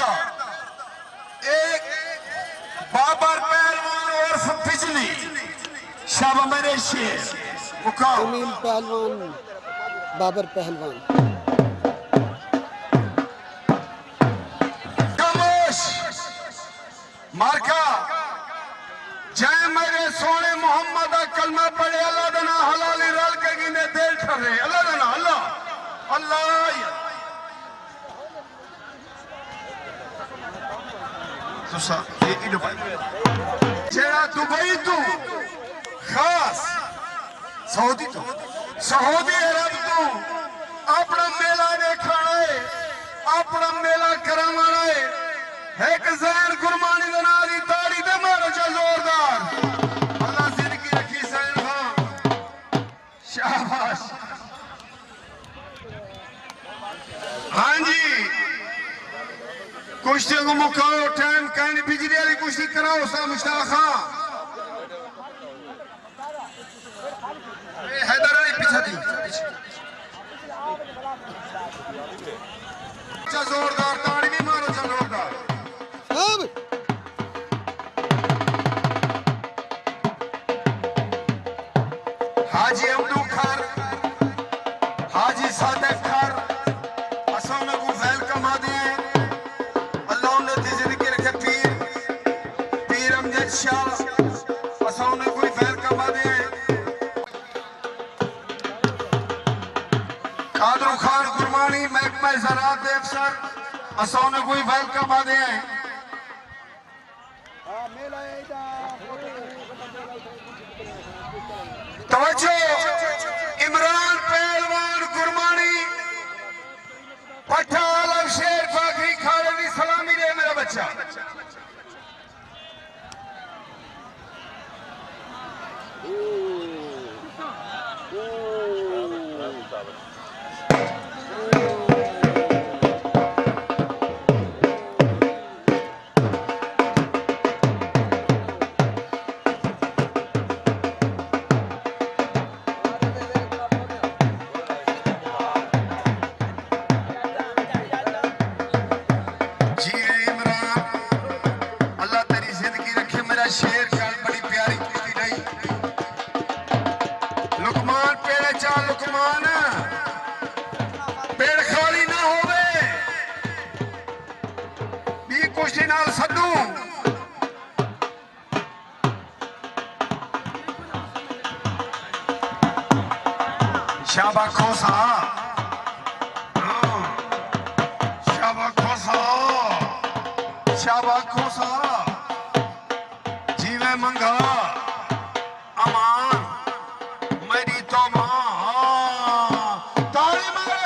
था एक बाबर पहलवान और बिजली शाबा मेरे शेर मुकाम जमील पहलवान बाबर पहलवान खामोश मार्का जय मेरे सोने मोहम्मद का कलमा पढ़े अल्लाह दा नाम हलाली रल के गिने दिल ठरे अल्लाह दा नाम अल्लाह अल्लाह तुसा ये जेड़ा दुबई तू खास सऊदी अरब तू अपना मेला देखना है अपना मेला कराना है एक जैन गुरबानी दे नाल दी ताड़ी ते मारो चा जोरदार अल्लाह जिंदगी रखी सैन खान शाबाश हाँ जी कुश्ती को मुकाओ टाइम कहनी बिजली वाली कुश्ती कराओ सा मुश्ताक खान हैदर अली पीछे दी चा जोरदार ताड़ी भी मारो चा जोरदार अब हाजी अब्दुल खार हाजी सादिक खार असाना को वेलकम आदि है अल्लाह ने दी जिंदगी रखे पीर अमजद शाह असाना को वेलकम आदि है कादर खान गुरबानी महकमा ज़राअत के अफसर असाना को वेलकम आदि है तवज्जो इमरान पहलवान गुरबानी पट्टा आलम शेर फाखरी खाने की सलामी दे मेरा बच्चा जी इमरान अल्लाह तेरी जिंदगी रखे मेरा शेर कल बड़ी प्यारी कुश्ती रही लुकमान पेड़े चा लुकमान पेड़ खाली ना होवे बी कुश्ती नाल सदू शाबा खोसा शाबा खोसा जीवे मंगा अमान मेरी तो मां ताली मंगा